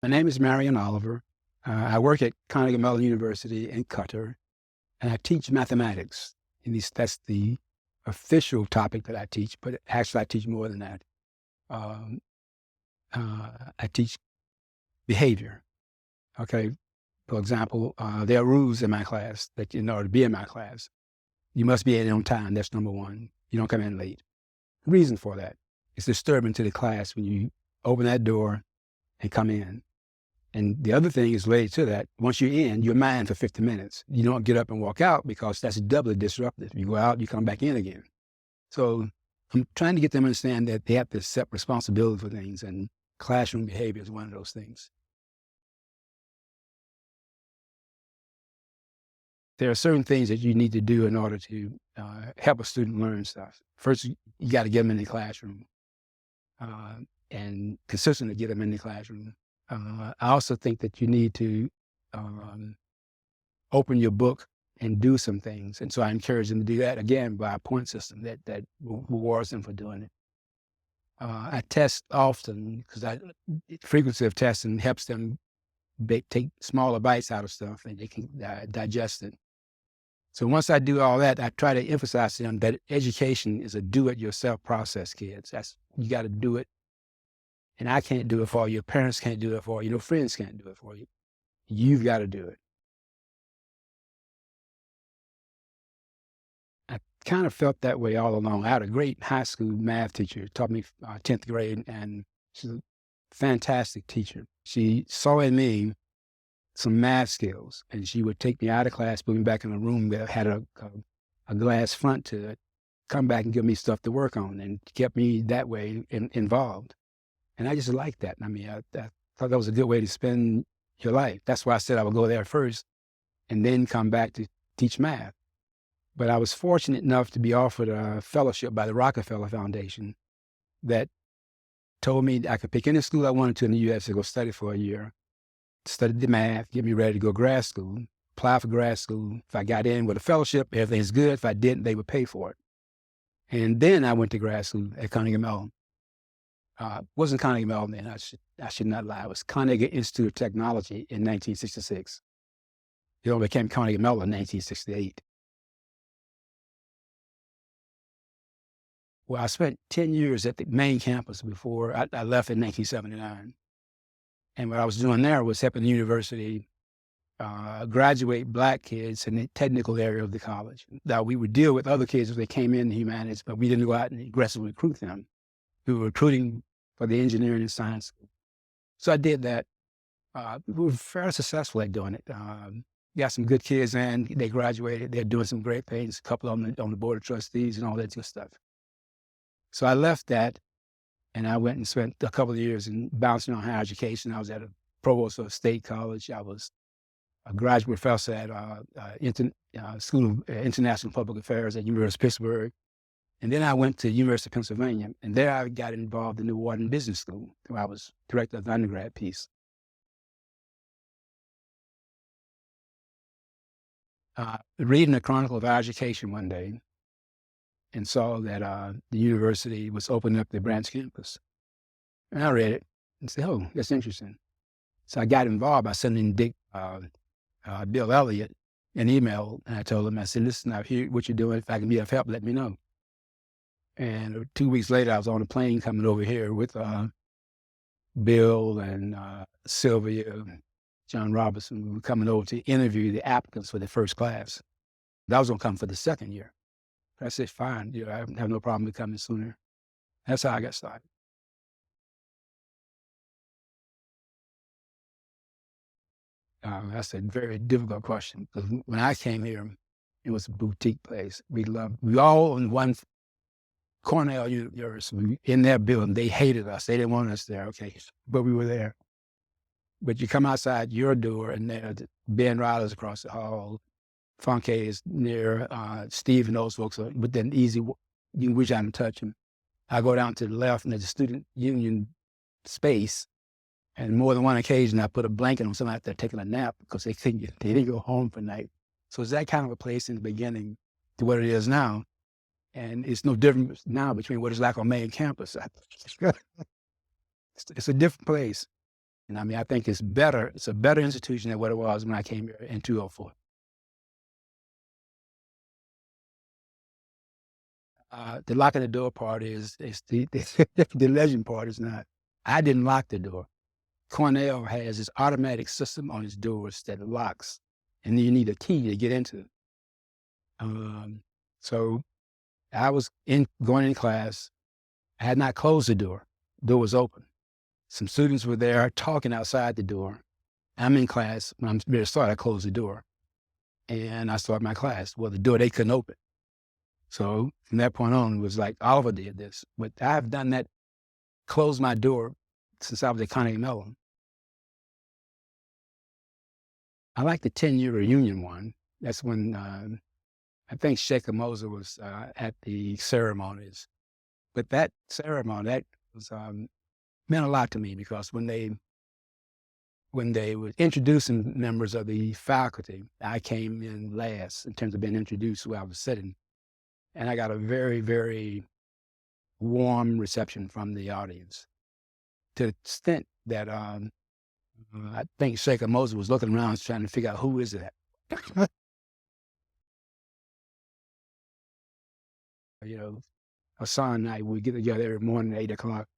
My name is Marion Oliver. I work at Carnegie Mellon University in Qatar, and I teach mathematics. At least that's the official topic that I teach, but actually I teach more than that. Um, I teach behavior. Okay. For example, there are rules in my class that in order to be in my class, you must be in on time. That's number one. You don't come in late. The reason for that, it's disturbing to the class when you open that door and come in. And the other thing is related to that. Once you're in, you're mine for 50 minutes. You don't get up and walk out because that's doubly disruptive. You go out, you come back in again. So I'm trying to get them to understand that they have to accept responsibility for things, and classroom behavior is one of those things. There are certain things that you need to do in order to help a student learn stuff. First, you got to get them in the classroom and consistently get them in the classroom. I also think that you need to open your book and do some things. And so I encourage them to do that, again, by a point system that rewards them for doing it. I test often because frequency of testing helps them take smaller bites out of stuff and they can digest it. So once I do all that, I try to emphasize to them that education is a do-it-yourself process, kids. You got to do it. And I can't do it for you. Your parents can't do it for you. Your friends can't do it for you. You've got to do it. I kind of felt that way all along. I had a great high school math teacher who taught me 10th grade, and she's a fantastic teacher. She saw in me some math skills, and she would take me out of class, put me back in a room that had a glass front to it, come back and give me stuff to work on, and kept me that way involved. And I just liked that. I mean, I thought that was a good way to spend your life. That's why I said I would go there first and then come back to teach math. But I was fortunate enough to be offered a fellowship by the Rockefeller Foundation that told me I could pick any school I wanted to in the U.S. to go study for a year, study the math, get me ready to go to grad school, apply for grad school. If I got in with a fellowship, everything's good. If I didn't, they would pay for it. And then I went to grad school at Carnegie Mellon. Wasn't Carnegie Mellon then, I should not lie. It was Carnegie Institute of Technology in 1966. It only became Carnegie Mellon in 1968. Well, I spent 10 years at the main campus before I left in 1979. And what I was doing there was helping the university graduate Black kids in the technical area of the college. Now, we would deal with other kids if they came in the humanities, but we didn't go out and aggressively recruit them. We were recruiting for the engineering and science school. So I did that. We were fairly successful at doing it. Got some good kids in, they graduated, they're doing some great things, a couple of them on the board of trustees and all that good stuff. So I left that and I went and spent a couple of years in bouncing on higher education. I was at a provost of a state college. I was a graduate professor at School of International Public Affairs at University of Pittsburgh. And then I went to University of Pennsylvania, and there I got involved in the Wharton Business School, where I was director of the undergrad piece. Reading the Chronicle of Higher Education one day, and saw that the university was opening up their branch campus. And I read it and said, oh, that's interesting. So I got involved by sending Bill Elliott an email, and I told him, I said, listen, I hear what you're doing. If I can be of help, let me know. And 2 weeks later, I was on a plane coming over here with Bill and Sylvia, John Robertson. We were coming over to interview the applicants for the first class. I was going to come for the second year. I said, fine, I have no problem with coming sooner. That's how I got started. That's a very difficult question, because when I came here, it was a boutique place. We all in one Cornell University, in their building. They hated us. They didn't want us there, okay? But we were there. But you come outside your door, and there's Ben Riley's across the hall. Funke is near, Steve and those folks are within easy, you can reach out and touch them. I go down to the left, and there's a student union space. And more than one occasion, I put a blanket on somebody out there taking a nap because they didn't go home for night. So it's that kind of a place in the beginning to what it is now. And it's no different now between what it's like on main campus. It's a different place. And I mean, I think it's better. It's a better institution than what it was when I came here in 2004. The locking the door part is the legend part is not. I didn't lock the door. Cornell has this automatic system on its doors that locks, and then you need a key to get into it. So I was going in class. I had not closed the door. Door was open. Some students were there talking outside the door. I'm in class. When I'm ready to start, I closed the door, and I started my class. Well, the door they couldn't open. So from that point on, it was like Oliver did this. But I've done that, closed my door since I was at Carnegie Mellon. I like the 10-year reunion one. That's when I think Sheikh Moser was at the ceremonies. But that ceremony, that was meant a lot to me because when they were introducing members of the faculty, I came in last in terms of being introduced where I was sitting. And I got a very, very warm reception from the audience to the extent that I think Sheikh Moser was looking around trying to figure out who is that. You know, Hassan and I, we get together every morning at 8 o'clock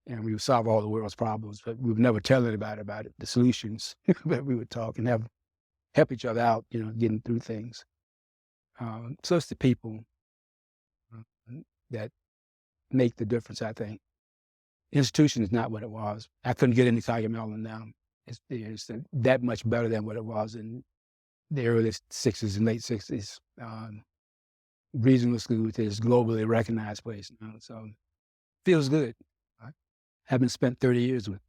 and we would solve all the world's problems, but we would never tell anybody about it, the solutions. But we would talk and help each other out, getting through things. So it's the people that make the difference, I think. Institution is not what it was. I couldn't get into Carnegie Mellon now. It's that much better than what it was in the early 60s and late 60s. Regional school is globally recognized place now, so feels good. I haven't spent 30 years with